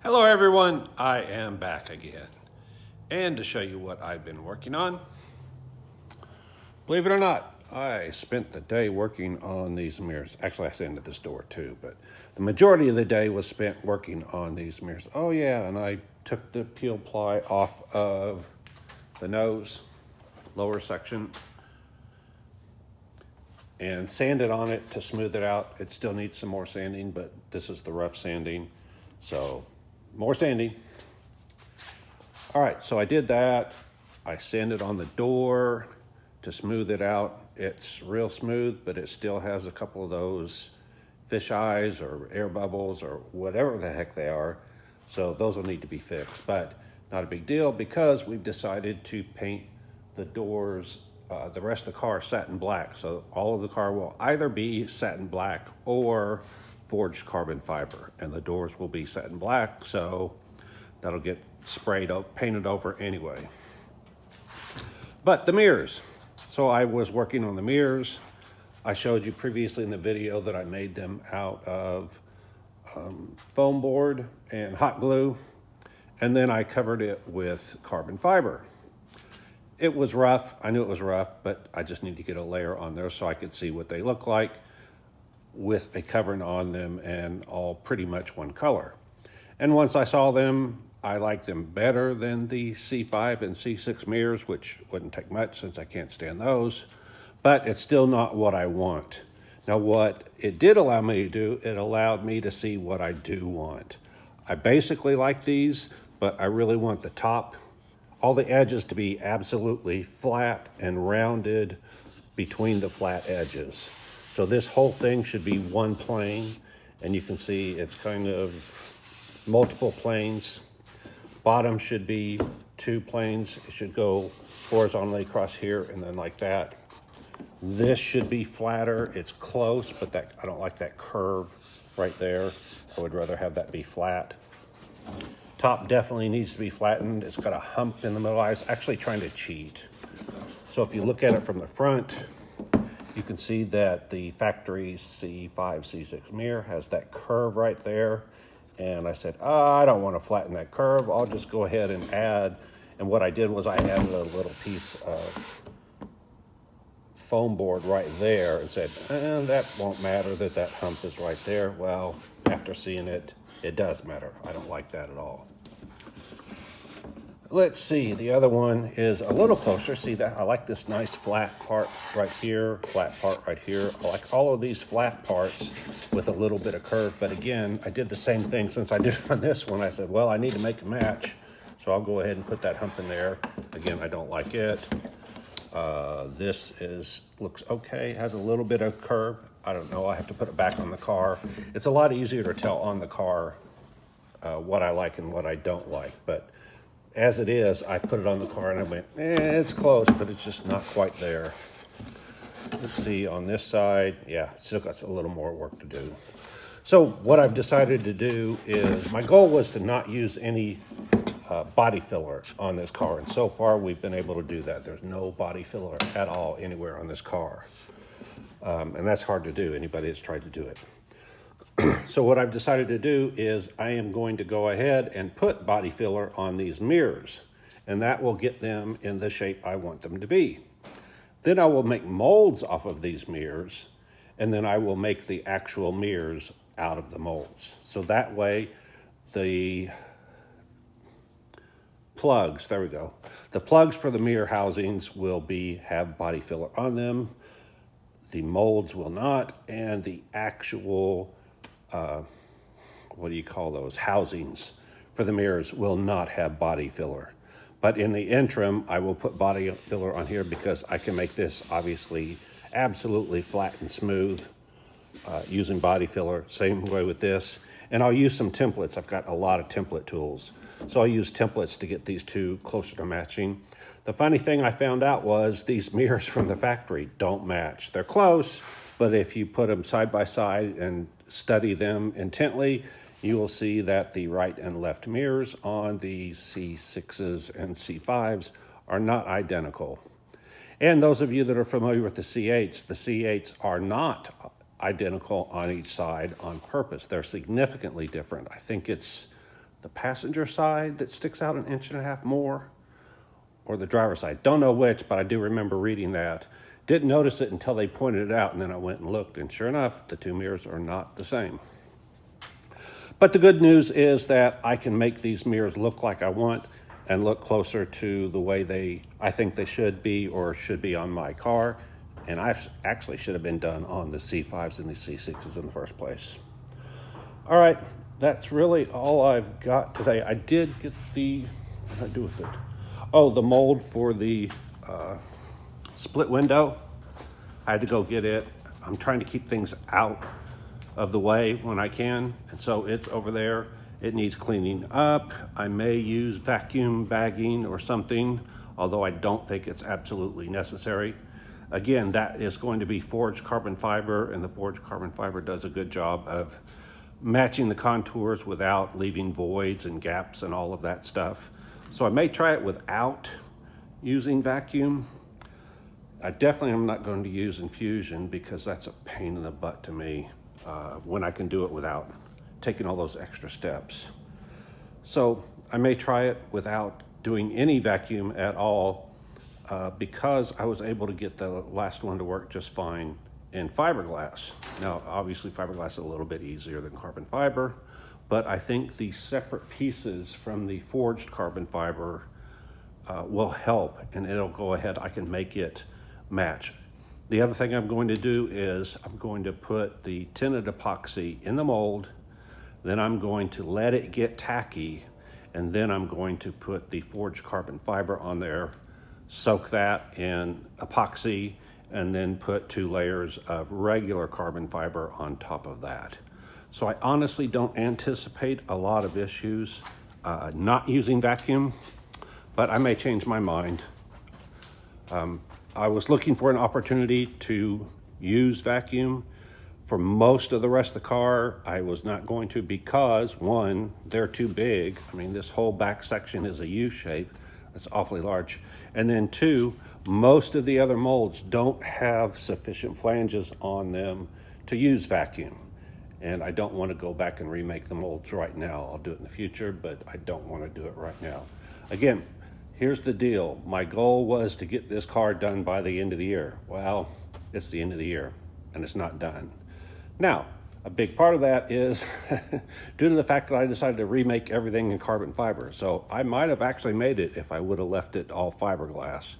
Hello everyone, I am back again. And to show you what I've been working on, believe it or not, I spent the day working on these mirrors. Actually, I sanded this door too, but the majority of the day was spent working on these mirrors. Oh yeah, and I took the peel ply off of the nose, lower section, and sanded on it to smooth it out. It still needs some more sanding, but this is the rough sanding. So more sanding. All right, so I did that. I sanded on the door to smooth it out. It's real smooth, but it still has a couple of those fish eyes or air bubbles or whatever the heck they are. So those will need to be fixed, but not a big deal because we've decided to paint the doors, the rest of the car satin black. So all of the car will either be satin black or forged carbon fiber, and the doors will be satin black. So that'll get painted over anyway. But the mirrors. So I was working on the mirrors. I showed you previously in the video that I made them out of foam board and hot glue, and then I covered it with carbon fiber. It was rough. I knew it was rough, but I just need to get a layer on there so I could see what they look like with a covering on them and all pretty much one color. And once I saw them, I liked them better than the C5 and C6 mirrors, which wouldn't take much since I can't stand those, but it's still not what I want. Now, what it did allow me to do, it allowed me to see what I do want. I basically like these, but I really want the top, all the edges to be absolutely flat and rounded between the flat edges. So this whole thing should be one plane, and you can see it's kind of multiple planes. Bottom should be two planes. It should go horizontally across here and then like that. This should be flatter. It's close, but I don't like that curve right there. I would rather have that be flat. Top definitely needs to be flattened. It's got a hump in the middle. I was actually trying to cheat. So if you look at it from the front, you can see that the factory C5, C6 mirror has that curve right there. And I said, I don't want to flatten that curve. I'll just go ahead and add. And what I did was I added a little piece of foam board right there and said, that won't matter that that hump is right there. Well, after seeing it, it does matter. I don't like that at all. Let's see, the other one is a little closer. See that? I like this nice flat part right here, flat part right here. I like all of these flat parts with a little bit of curve. But again, I did the same thing since I did on this one. I said, well, I need to make a match. So I'll go ahead and put that hump in there. Again, I don't like it. This looks okay, has a little bit of curve. I don't know, I have to put it back on the car. It's a lot easier to tell on the car what I like and what I don't like. But as it is, I put it on the car and I went, it's close, but it's just not quite there. Let's see, on this side, yeah, still got a little more work to do. So what I've decided to do is, my goal was to not use any body filler on this car, and so far we've been able to do that. There's no body filler at all anywhere on this car, and that's hard to do, anybody that's tried to do it. So what I've decided to do is I am going to go ahead and put body filler on these mirrors, and that will get them in the shape I want them to be. Then I will make molds off of these mirrors, and then I will make the actual mirrors out of the molds. So that way the plugs, there we go. The plugs for the mirror housings will have body filler on them. The molds will not, and the actual what do you call those, housings for the mirrors will not have body filler. But in the interim, I will put body filler on here because I can make this obviously absolutely flat and smooth using body filler. Same way with this. And I'll use some templates. I've got a lot of template tools. So I'll use templates to get these two closer to matching. The funny thing I found out was these mirrors from the factory don't match. They're close, but if you put them side by side and study them intently, you will see that the right and left mirrors on the C6s and C5s are not identical. And those of you that are familiar with the C8s are not identical on each side on purpose. They're significantly different. I think it's the passenger side that sticks out 1.5 inches more, or the driver's side. Don't know which, but I do remember reading that. Didn't notice it until they pointed it out, and then I went and looked, and sure enough, the two mirrors are not the same. But the good news is that I can make these mirrors look like I want and look closer to the way I think they should be or should be on my car. And I actually should have been done on the C5s and the C6s in the first place. All right, that's really all I've got today. I did get what did I do with it? Oh, the mold for the split window. I had to go get it. I'm trying to keep things out of the way when I can, and so it's over there. It needs cleaning up. I may use vacuum bagging or something, although I don't think it's absolutely necessary. Again, that is going to be forged carbon fiber, and the forged carbon fiber does a good job of matching the contours without leaving voids and gaps and all of that stuff. So I may try it without using vacuum. I definitely am not going to use infusion because that's a pain in the butt to me when I can do it without taking all those extra steps. So I may try it without doing any vacuum at all because I was able to get the last one to work just fine in fiberglass. Now, obviously fiberglass is a little bit easier than carbon fiber, but I think the separate pieces from the forged carbon fiber will help, and it'll go ahead, I can make it match. The other thing I'm going to do is I'm going to put the tinted epoxy in the mold, then I'm going to let it get tacky, and then I'm going to put the forged carbon fiber on there, soak that in epoxy, and then put 2 layers of regular carbon fiber on top of that. So I honestly don't anticipate a lot of issues not using vacuum, but I may change my mind. I was looking for an opportunity to use vacuum. For most of the rest of the car, I was not going to because, one, they're too big. I mean, this whole back section is a U shape. That's awfully large. And then 2, most of the other molds don't have sufficient flanges on them to use vacuum. And I don't want to go back and remake the molds right now. I'll do it in the future, but I don't want to do it right now. Again, here's the deal. My goal was to get this car done by the end of the year. Well, it's the end of the year and it's not done. Now, a big part of that is due to the fact that I decided to remake everything in carbon fiber. So I might have actually made it if I would have left it all fiberglass,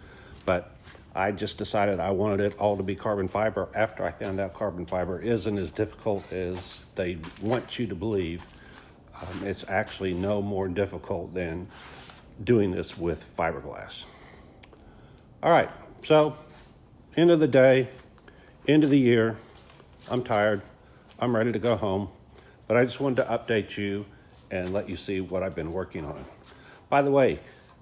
but I just decided I wanted it all to be carbon fiber after I found out carbon fiber isn't as difficult as they want you to believe. It's actually no more difficult than doing this with fiberglass. All right, so end of the day, end of the year, I'm tired, I'm ready to go home, but I just wanted to update you and let you see what I've been working on. By the way,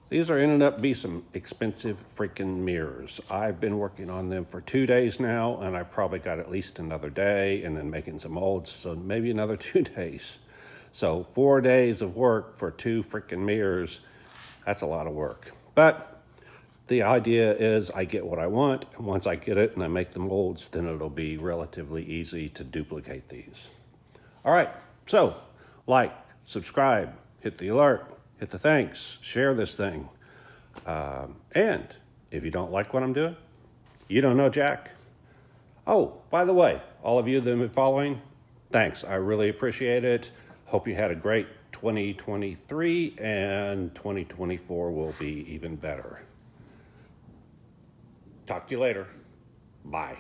these are ending up to be some expensive freaking mirrors. I've been working on them for 2 days now, and I probably got at least another day and then making some molds, so maybe another 2 days. So 4 days of work for 2 freaking mirrors, that's a lot of work. But the idea is I get what I want, and once I get it and I make the molds, then it'll be relatively easy to duplicate these. All right, so like, subscribe, hit the alert, hit the thanks, share this thing. And if you don't like what I'm doing, you don't know Jack. Oh, by the way, all of you that have been following, thanks. I really appreciate it. Hope you had a great 2023, and 2024 will be even better. Talk to you later. Bye.